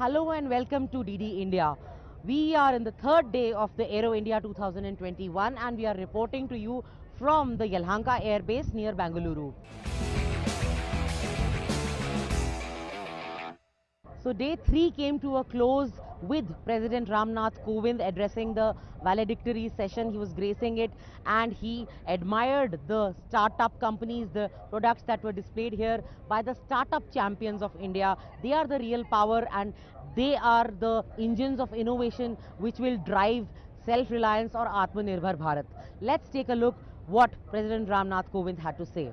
Hello and welcome to DD India. We are in the third day of the Aero India 2021 and we are reporting to you from the Yelahanka Air Base near Bengaluru. So day 3 came to a close with President Ramnath Kovind addressing the valedictory session. He was gracing it and he admired the startup companies, the products that were displayed here by the startup champions of India. They are the real power and they are the engines of innovation which will drive self-reliance or Atmanirbhar Bharat. Let's take a look what President Ramnath Kovind had to say.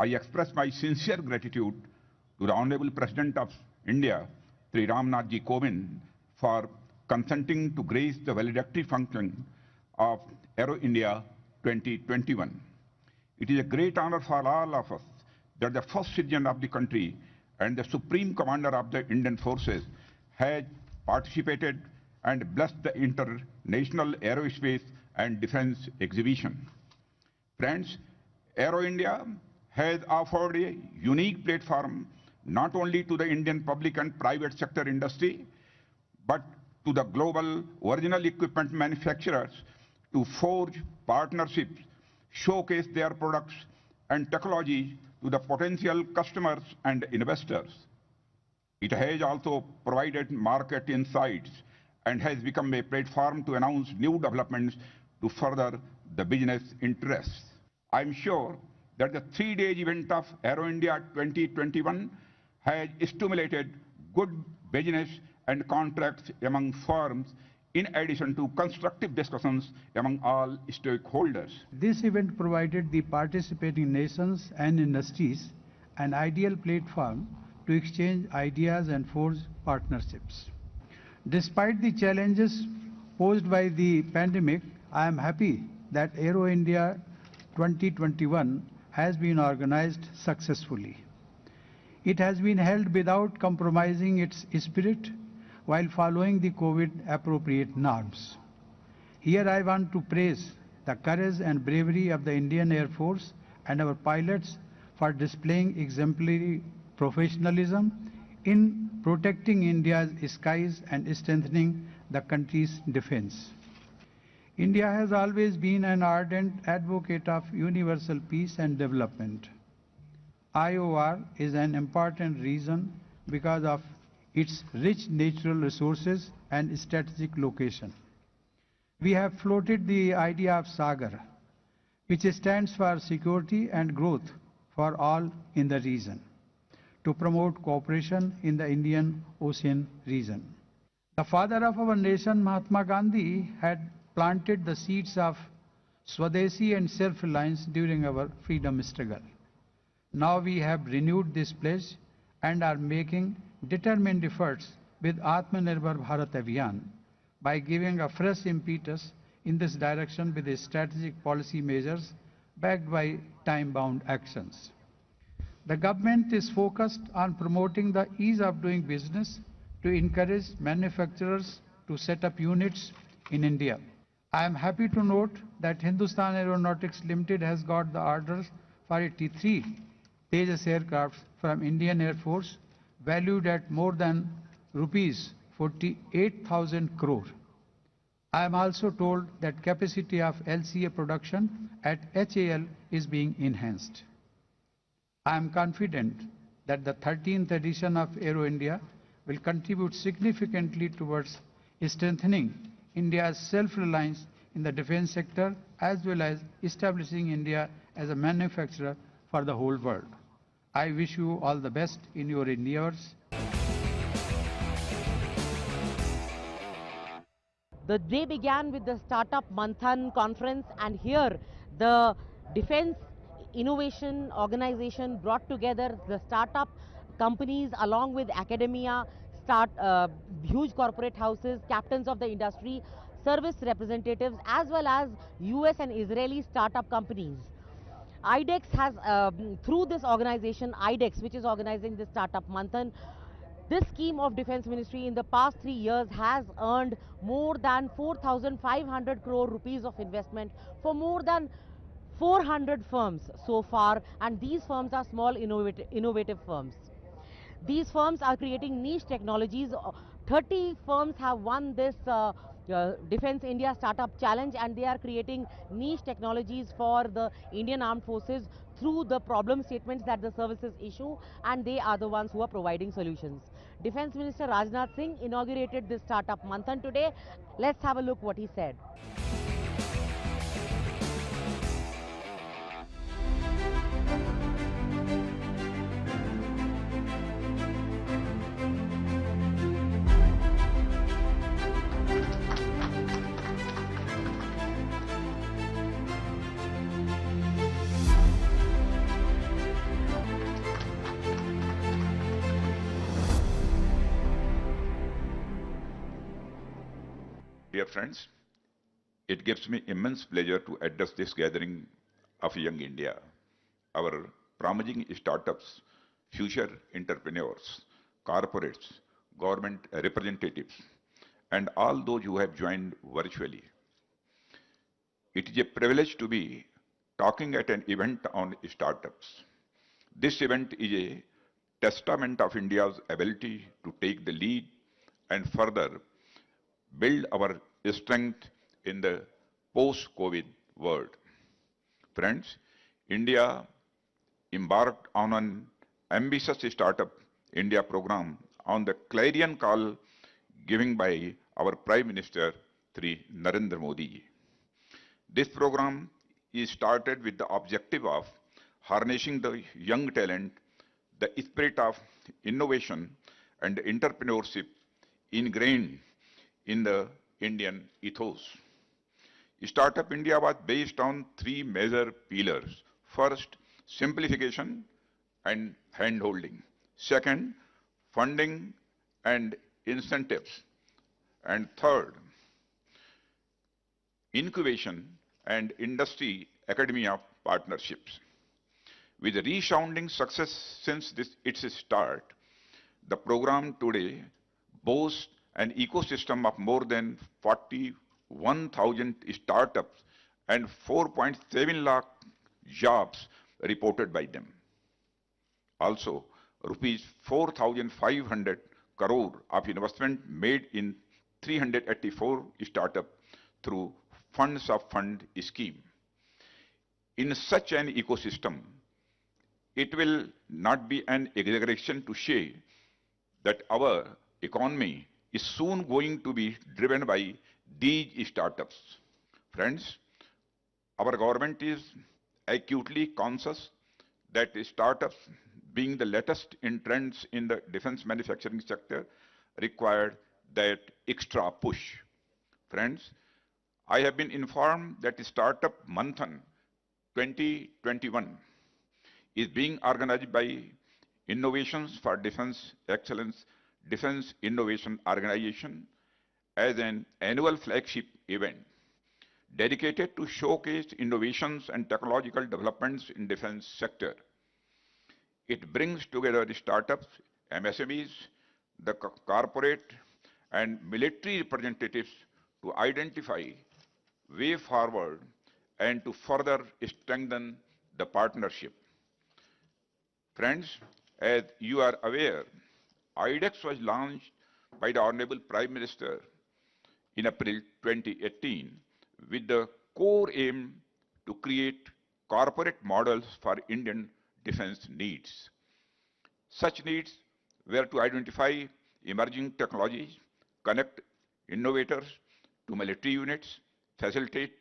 I express my sincere gratitude to the Honorable President of India, Sri Ramnath Kovind, for consenting to grace the valedictory function of Aero India 2021. It is a great honor for all of us that the first citizen of the country and the Supreme Commander of the Indian Forces has participated and blessed the International Aerospace and Defense Exhibition. Friends, Aero India has offered a unique platform not only to the Indian public and private sector industry, but to the global original equipment manufacturers to forge partnerships, showcase their products and technology to the potential customers and investors. It has also provided market insights and has become a platform to announce new developments to further the business interests. I'm sure that the 3-day event of Aero India 2021 has stimulated good business and contracts among firms in addition to constructive discussions among all stakeholders. This event provided the participating nations and industries an ideal platform to exchange ideas and forge partnerships. Despite the challenges posed by the pandemic, I am happy that Aero India 2021 has been organized successfully. It has been held without compromising its spirit while following the COVID-appropriate norms. Here I want to praise the courage and bravery of the Indian Air Force and our pilots for displaying exemplary professionalism in protecting India's skies and strengthening the country's defense. India has always been an ardent advocate of universal peace and development. IOR is an important reason because of its rich natural resources and strategic location. We have floated the idea of Sagar, which stands for security and growth for all in the region, to promote cooperation in the Indian Ocean region. The father of our nation, Mahatma Gandhi, had planted the seeds of Swadeshi and self-reliance during our freedom struggle. Now we have renewed this pledge and are making determined efforts with Atmanirbhar Bharat Abhiyan by giving a fresh impetus in this direction with strategic policy measures backed by time-bound actions. The government is focused on promoting the ease of doing business to encourage manufacturers to set up units in India. I am happy to note that Hindustan Aeronautics Limited has got the orders for 83 Tejas aircrafts from Indian Air Force valued at more than rupees 48,000 crore. I am also told that capacity of LCA production at HAL is being enhanced. I am confident that the 13th edition of Aero India will contribute significantly towards strengthening India's self-reliance in the defense sector as well as establishing India as a manufacturer for the whole world. I wish you all the best in your endeavors. The day began with the Startup Manthan conference, and here the Defense Innovation Organization brought together the startup companies along with academia, huge corporate houses, captains of the industry, service representatives, as well as US and Israeli startup companies. IDEX has, through this organization, IDEX, which is organizing this Startup Manthan, this scheme of Defense Ministry in the past 3 years has earned more than 4,500 crore rupees of investment for more than 400 firms so far, and these firms are small innovative firms. These firms are creating niche technologies. 30 firms have won this Defense India Startup Challenge, and they are creating niche technologies for the Indian Armed Forces through the problem statements that the services issue, and they are the ones who are providing solutions. Defense Minister Rajnath Singh inaugurated this Startup Manthan today. Let's have a look what he said. Dear friends, it gives me immense pleasure to address this gathering of young India, our promising startups, future entrepreneurs, corporates, government representatives, and all those who have joined virtually. It is a privilege to be talking at an event on startups. This event is a testament of India's ability to take the lead and further build our strength in the post-COVID world. Friends, India embarked on an ambitious Startup India program on the clarion call given by our Prime Minister, Sri Narendra Modi. This program is started with the objective of harnessing the young talent, the spirit of innovation and entrepreneurship ingrained in the Indian ethos. Startup India was based on three major pillars. First, simplification and handholding. Second, funding and incentives. And third, incubation and industry academia partnerships. With resounding success since its start, the program today boasts an ecosystem of more than 41,000 startups and 4.7 lakh jobs reported by them. Also, rupees 4,500 crore of investment made in 384 startups through Funds of Fund scheme. In such an ecosystem, it will not be an exaggeration to say that our economy is soon going to be driven by these startups. Friends, our government is acutely conscious that startups, being the latest in trends in the defense manufacturing sector, required that extra push. Friends, I have been informed that Startup Manthan 2021 is being organized by Innovations for Defense Excellence Defense Innovation Organization as an annual flagship event dedicated to showcase innovations and technological developments in defense sector. It brings together the startups, MSMEs, the corporate and military representatives to identify way forward and to further strengthen the partnership. Friends, as you are aware, IDEX was launched by the Honorable Prime Minister in April 2018 with the core aim to create corporate models for Indian defense needs. Such needs were to identify emerging technologies, connect innovators to military units, facilitate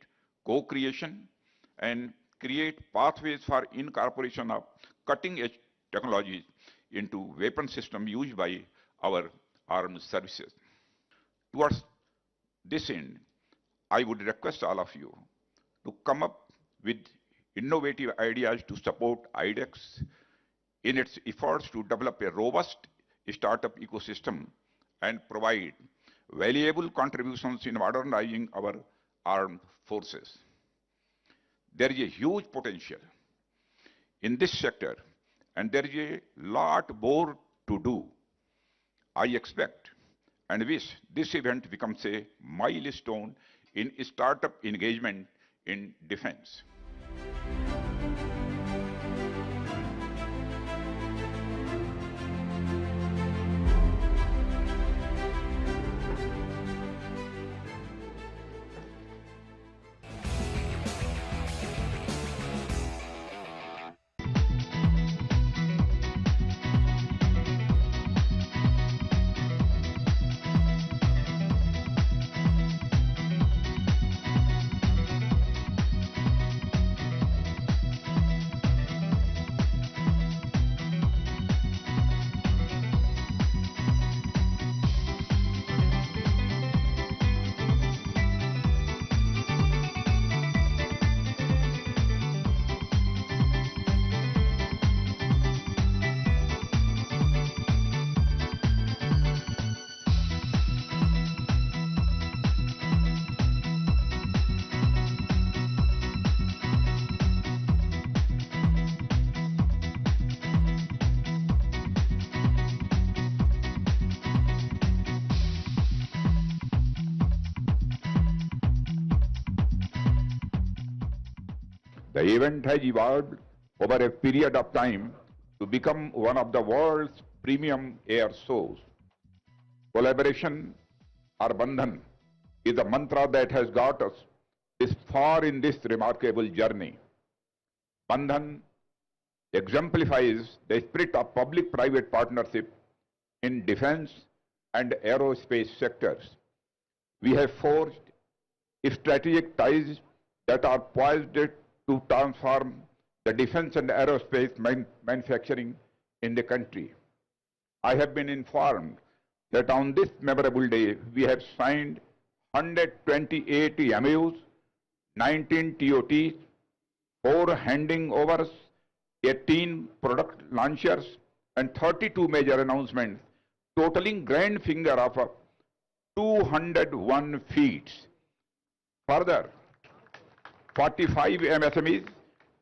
co-creation, and create pathways for incorporation of cutting-edge technologies into weapon systems used by our armed services. Towards this end, I would request all of you to come up with innovative ideas to support IDEX in its efforts to develop a robust startup ecosystem and provide valuable contributions in modernizing our armed forces. There is a huge potential in this sector, and there is a lot more to do. I expect and wish this event becomes a milestone in startup engagement in defense. The event has evolved over a period of time to become one of the world's premium air shows. Collaboration or Bandhan is the mantra that has got us this far in this remarkable journey. Bandhan exemplifies the spirit of public-private partnership in defense and aerospace sectors. We have forged strategic ties that are poised to transform the defense and aerospace manufacturing in the country. I have been informed that on this memorable day, we have signed 128 MOUs, 19 TOTs, 4 handing overs, 18 product launchers, and 32 major announcements, totaling grand figure of 201 feats. Further, 45 MSMEs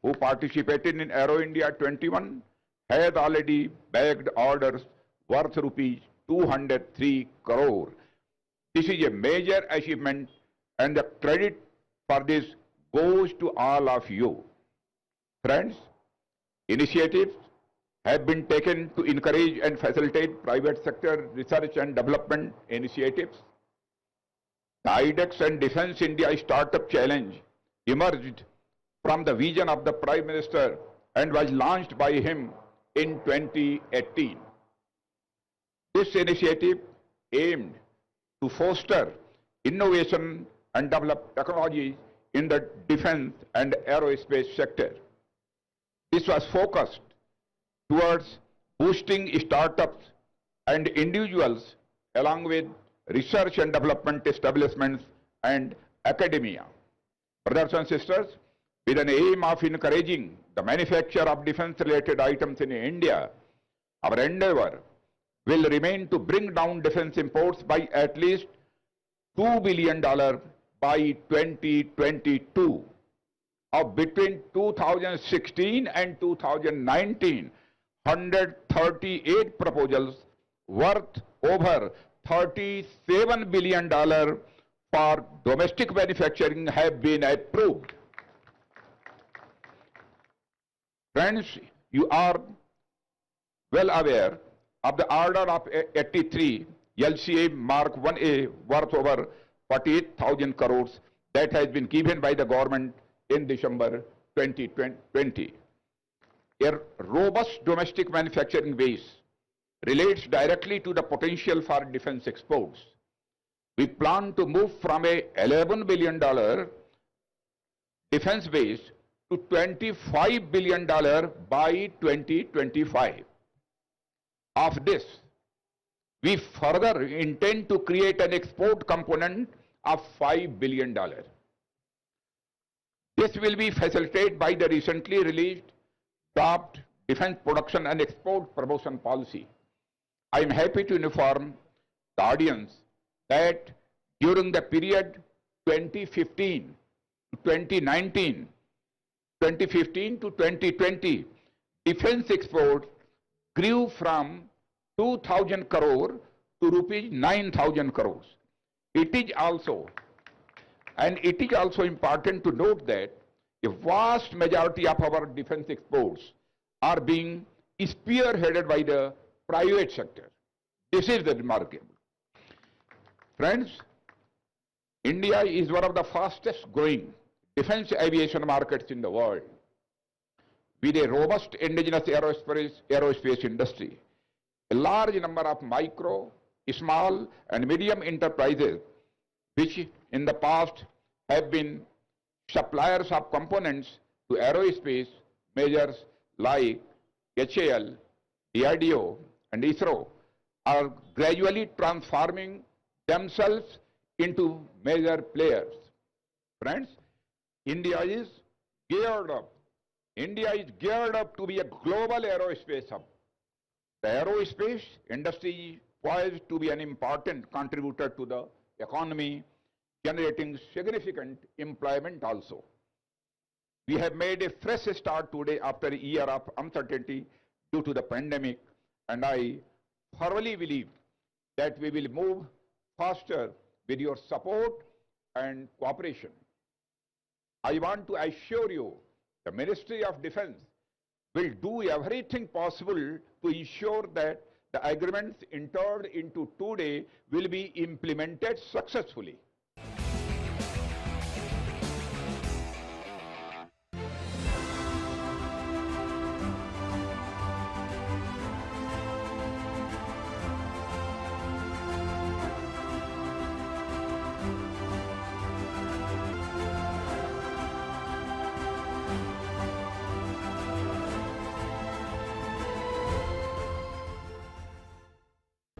who participated in Aero India 21 has already bagged orders worth rupees 203 crore. This is a major achievement, and the credit for this goes to all of you. Friends, initiatives have been taken to encourage and facilitate private sector research and development initiatives. The IDEX and Defense India Startup Challenge emerged from the vision of the Prime Minister and was launched by him in 2018. This initiative aimed to foster innovation and develop technology in the defense and aerospace sector. This was focused towards boosting startups and individuals along with research and development establishments and academia. Brothers and sisters, with an aim of encouraging the manufacture of defense-related items in India, our endeavor will remain to bring down defense imports by at least $2 billion by 2022. Of between 2016 and 2019, 138 proposals worth over $37 billion for domestic manufacturing have been approved. Friends, you are well aware of the order of 83 LCA Mark 1A worth over 48,000 crores that has been given by the government in December 2020. A robust domestic manufacturing base relates directly to the potential for defense exports. We plan to move from a $11 billion defense base to $25 billion by 2025. Of this, we further intend to create an export component of $5 billion. This will be facilitated by the recently released draft Defense Production and Export Promotion Policy. I am happy to inform the audience that during the period 2015 to 2019, 2015 to 2020, defense exports grew from 2,000 crore to rupees 9,000 crores. It is also important to note that a vast majority of our defense exports are being spearheaded by the private sector. This is the remarkable. Friends, India is one of the fastest growing defense aviation markets in the world, with a robust indigenous aerospace industry. A large number of micro, small and medium enterprises, which in the past have been suppliers of components to aerospace majors like HAL, DRDO and ISRO, are gradually transforming themselves into major players. Friends, India is geared up. India is geared up to be a global aerospace hub. The aerospace industry is poised to be an important contributor to the economy, generating significant employment also. We have made a fresh start today after a year of uncertainty due to the pandemic, and I thoroughly believe that we will move faster with your support and cooperation. I want to assure you the Ministry of Defense will do everything possible to ensure that the agreements entered into today will be implemented successfully.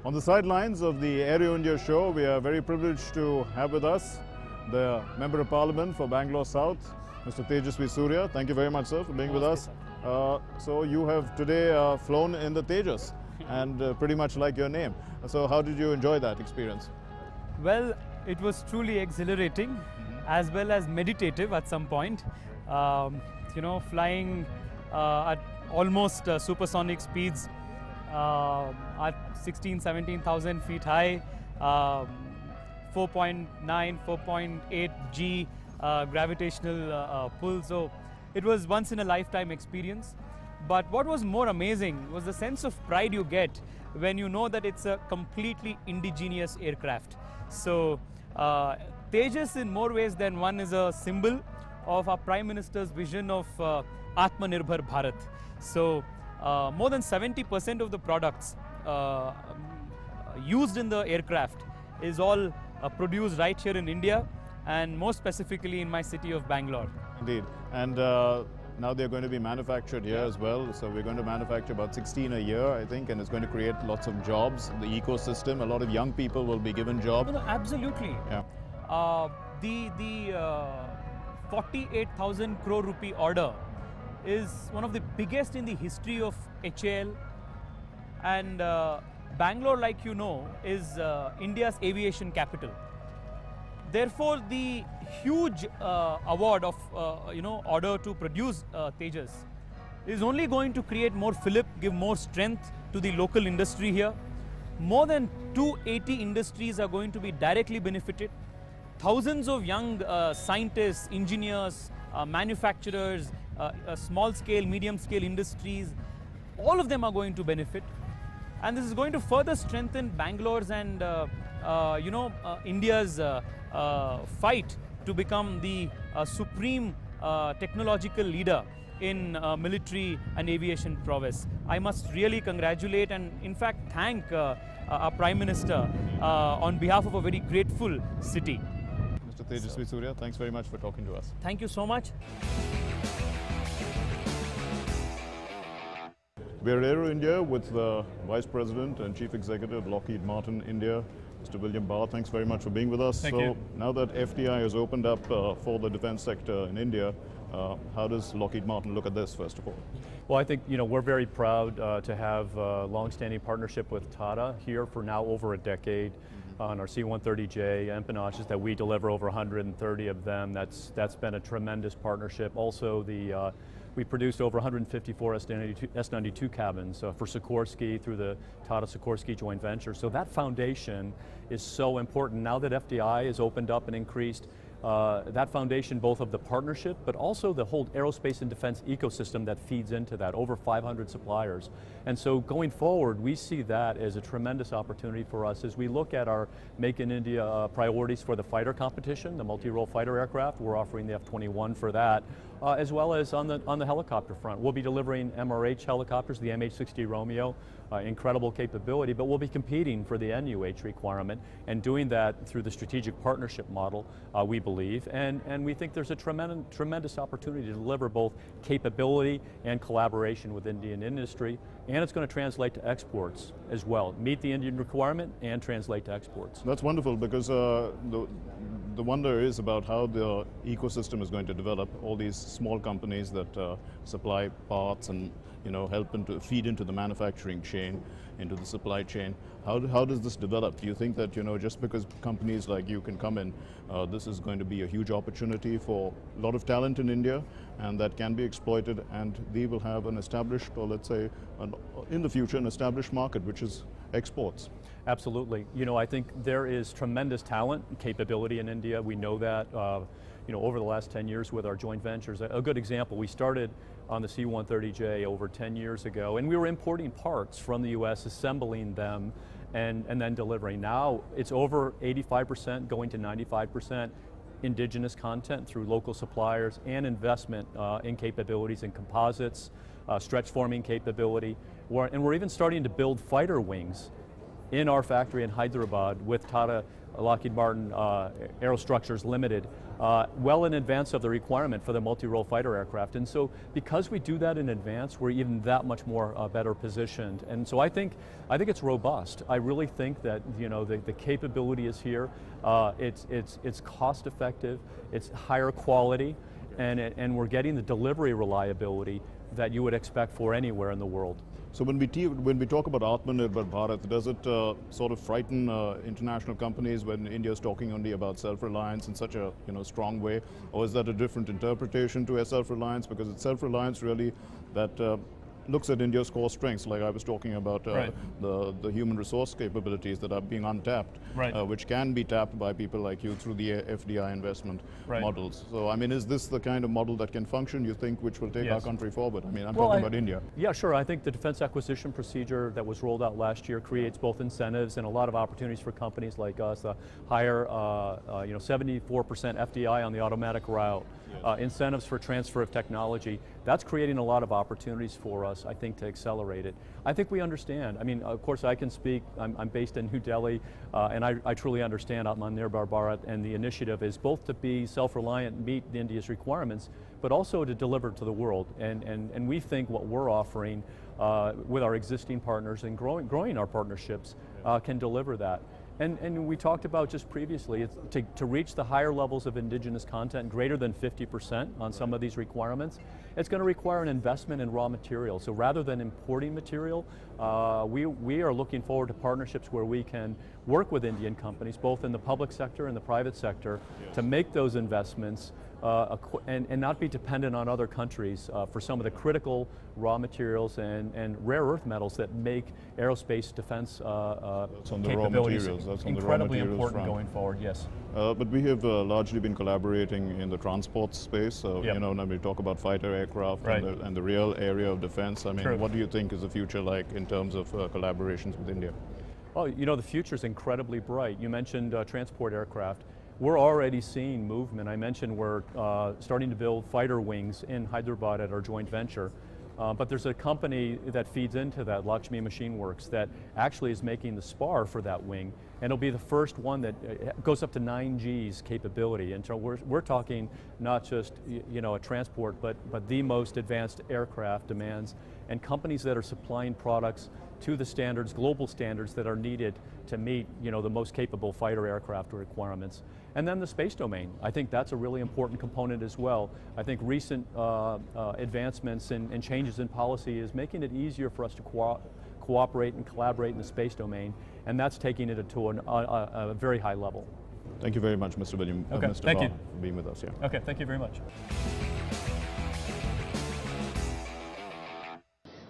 On the sidelines of the Aero India show, we are very privileged to have with us the Member of Parliament for Bangalore South, Mr. Tejasvi Surya. Thank you very much, sir, for being with us. So you have today flown in the Tejas, and pretty much like your name. So how did you enjoy that experience? Well, it was truly exhilarating as well as meditative at some point. You know, flying at almost supersonic speeds at 17,000 feet high, 4.9, 4.8 G gravitational pull. So it was once in a lifetime experience. But what was more amazing was the sense of pride you get when you know that it's a completely indigenous aircraft. So Tejas in more ways than one is a symbol of our Prime Minister's vision of Atmanirbhar Bharat. So more than 70% of the products used in the aircraft is all produced right here in India, and more specifically in my city of Bangalore. Indeed. And now they're going to be manufactured here as well. So we're going to manufacture about 16 a year, I think, and it's going to create lots of jobs. The ecosystem, a lot of young people will be given jobs. No, absolutely. Yeah. The 48,000 crore rupee order is one of the biggest in the history of HAL, and Bangalore, like you know, is India's aviation capital. Therefore, the huge award of order to produce Tejas is only going to create more fillip, give more strength to the local industry here. More than 280 industries are going to be directly benefited. Thousands of young scientists, engineers, manufacturers, small-scale, medium-scale industries, all of them are going to benefit. And this is going to further strengthen Bangalore's and India's fight to become the supreme technological leader in military and aviation prowess. I must really congratulate and in fact thank our Prime Minister on behalf of a very grateful city. Mr. Tejasvi Surya, thanks very much for talking to us. Thank you so much. We're Aero India with the Vice President and Chief Executive of Lockheed Martin India, Mr. William Barr, thanks very much for being with us. Thank so you. now that FDI has opened up for the defense sector in India, how does Lockheed Martin look at this, first of all? Well, I think we're very proud to have a long-standing partnership with Tata here for now over a decade on our C-130J empennages that we deliver over 130 of them. That's been a tremendous partnership. Also, we produced over 154 S-92 cabins for Sikorsky through the Tata Sikorsky joint venture. So that foundation is so important. Now that FDI has opened up and increased, that foundation both of the partnership, but also the whole aerospace and defense ecosystem that feeds into that, over 500 suppliers. And so going forward, we see that as a tremendous opportunity for us as we look at our Make in India priorities for the fighter competition, the multi-role fighter aircraft. We're offering the F-21 for that, as well as on the helicopter front. We'll be delivering MRH helicopters, the MH-60 Romeo, incredible capability, but we'll be competing for the NUH requirement and doing that through the strategic partnership model, we believe, and we think there's a tremendous opportunity to deliver both capability and collaboration with Indian industry, and it's going to translate to exports as well, meet the Indian requirement and translate to exports. That's wonderful, because the wonder is about how the ecosystem is going to develop. All these small companies that supply parts and help feed into the manufacturing chain, into the supply chain. How does this develop? Do you think that just because companies like you can come in, this is going to be a huge opportunity for a lot of talent in India, and that can be exploited, and they will have an established, or let's say, in the future, an established market, which is exports? Absolutely. I think there is tremendous talent and capability in India. We know that over the last 10 years with our joint ventures. A good example, we started on the C-130J over 10 years ago, and we were importing parts from the US, assembling them, and then delivering. Now it's over 85%, going to 95% indigenous content through local suppliers and investment in capabilities in composites, stretch forming capability. And we're even starting to build fighter wings in our factory in Hyderabad with Tata Lockheed Martin Aerostructures Limited, well in advance of the requirement for the multi-role fighter aircraft. And so because we do that in advance, we're even that much more better positioned. And so I think it's robust. I really think that the capability is here. It's cost effective, it's higher quality, and we're getting the delivery reliability that you would expect for anywhere in the world. So when we talk about Atmanirbhar Bharat, does it sort of frighten international companies when India is talking only about self-reliance in such a strong way, or is that a different interpretation to a self-reliance? Because it's self-reliance really that looks at India's core strengths, like I was talking about the human resource capabilities that are being untapped, which can be tapped by people like you through the FDI investment models. So I mean, is this the kind of model that can function, you think, which will take our country forward? I mean, I'm talking about India. Yeah, sure. I think the defense acquisition procedure that was rolled out last year creates both incentives and a lot of opportunities for companies like us, higher 74% FDI on the automatic route, incentives for transfer of technology. That's creating a lot of opportunities for us, I think, to accelerate it. I think we understand. I mean, of course, I can speak. I'm based in New Delhi, and I truly understand Atmanirbhar Bharat, and the initiative is both to be self-reliant, meet India's requirements, but also to deliver to the world. And we think what we're offering with our existing partners and growing our partnerships can deliver that. And we talked about just previously, it's to reach the higher levels of indigenous content, greater than 50% on some of these requirements, it's going to require an investment in raw material. So rather than importing material, we are looking forward to partnerships where we can work with Indian companies, both in the public sector and the private sector, to make those investments and not be dependent on other countries for some of the critical raw materials and rare earth metals that make aerospace defense capabilities incredibly important going forward, yes. But we have largely been collaborating in the transport space. So, when we talk about fighter aircraft and the real area of defense, I mean, what do you think is the future like in terms of collaborations with India? Oh, the future is incredibly bright. You mentioned transport aircraft. We're already seeing movement. I mentioned we're starting to build fighter wings in Hyderabad at our joint venture. But there's a company that feeds into that, Lakshmi Machine Works, that actually is making the spar for that wing. And it'll be the first one that goes up to 9G's capability. And so we're talking not just a transport, but the most advanced aircraft demands and companies that are supplying products to the standards, global standards that are needed to meet, the most capable fighter aircraft requirements. And then the space domain. I think that's a really important component as well. I think recent advancements and changes in policy is making it easier for us to cooperate and collaborate in the space domain, and that's taking it to a very high level. Thank you very much, Mr. William. Okay, Mr. thank you for being with us here. Okay, thank you very much.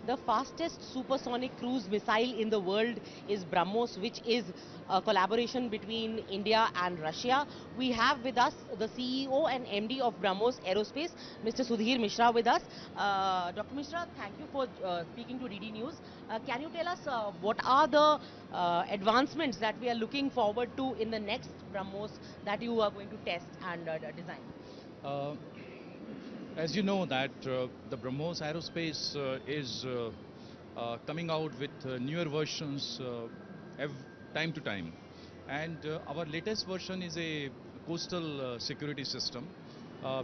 The fastest supersonic cruise missile in the world is BrahMos, which is a collaboration between India and Russia. We have with us the CEO and MD of BrahMos Aerospace, Mr. Sudhir Mishra with us. Dr. Mishra, thank you for speaking to DD News. Can you tell us what are the advancements that we are looking forward to in the next BrahMos that you are going to test and design? As you know that the BrahMos Aerospace is coming out with newer versions time to time, and our latest version is a coastal security system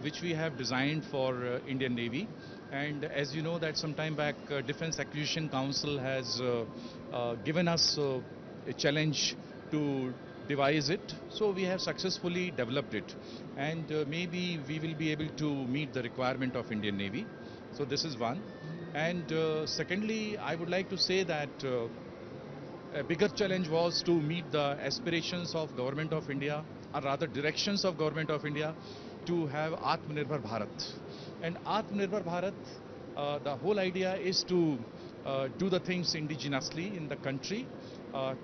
which we have designed for Indian Navy. And as you know that some time back Defence Acquisition Council has given us a challenge to devise it, so we have successfully developed it, and maybe we will be able to meet the requirement of Indian Navy. So this is one. And secondly, I would like to say that a bigger challenge was to meet the aspirations of Government of India, or rather directions of Government of India, to have Atmanirbhar Bharat. And Atmanirbhar Bharat, the whole idea is to do the things indigenously in the country,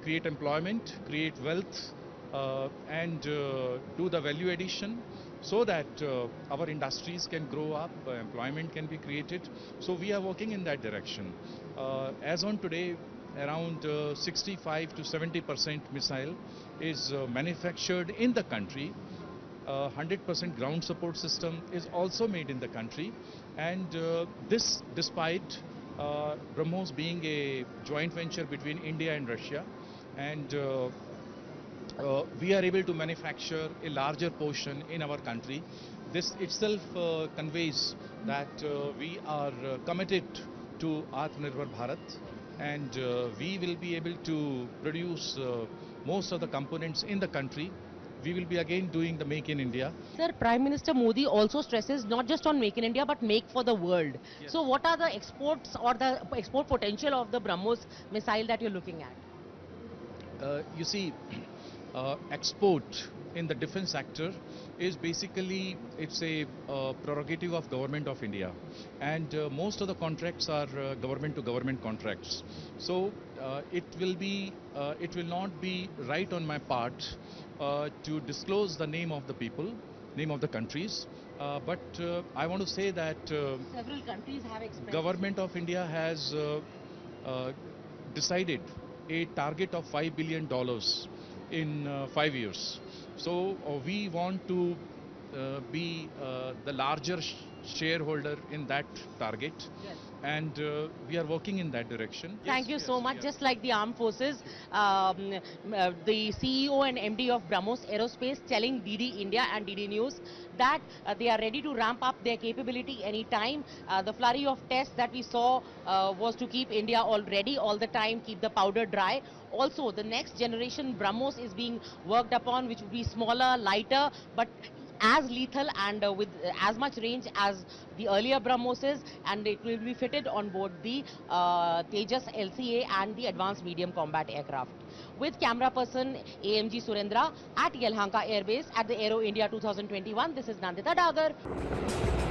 create employment, create wealth, and do the value addition, so that our industries can grow up, employment can be created. So we are working in that direction. As on today, around 65 to 70% missile is manufactured in the country. 100% ground support system is also made in the country, and this despite BrahMos being a joint venture between India and Russia, and we are able to manufacture a larger portion in our country. This itself conveys that we are committed to Atmanirbhar Bharat, and we will be able to produce most of the components in the country. We will be again doing the Make in India. Sir, Prime Minister Modi also stresses not just on Make in India but Make for the world. Yes. So what are the exports or the export potential of the BrahMos missile that you're looking at? You see, export in the defense sector is basically, it's a prerogative of Government of India, and most of the contracts are government to government contracts. So it will not be right on my part to disclose the name of the people, name of the countries, but I want to say that Several countries have expressed. Government of India has decided a target of $5 billion in 5 years. So we want to be the larger shareholder in that target. Yes. And we are working in that direction. Thank you so much. Just like the armed forces, the CEO and MD of BrahMos Aerospace telling DD India and DD News that they are ready to ramp up their capability anytime. The flurry of tests that we saw was to keep India all ready all the time, keep the powder dry. Also, the next generation BrahMos is being worked upon, which will be smaller, lighter, but as lethal and with as much range as the earlier BrahMoses, and it will be fitted on board the Tejas LCA and the Advanced Medium Combat Aircraft. With camera person AMG Surendra at Yelhanka Air Base at the Aero India 2021, this is Nandita Dagar.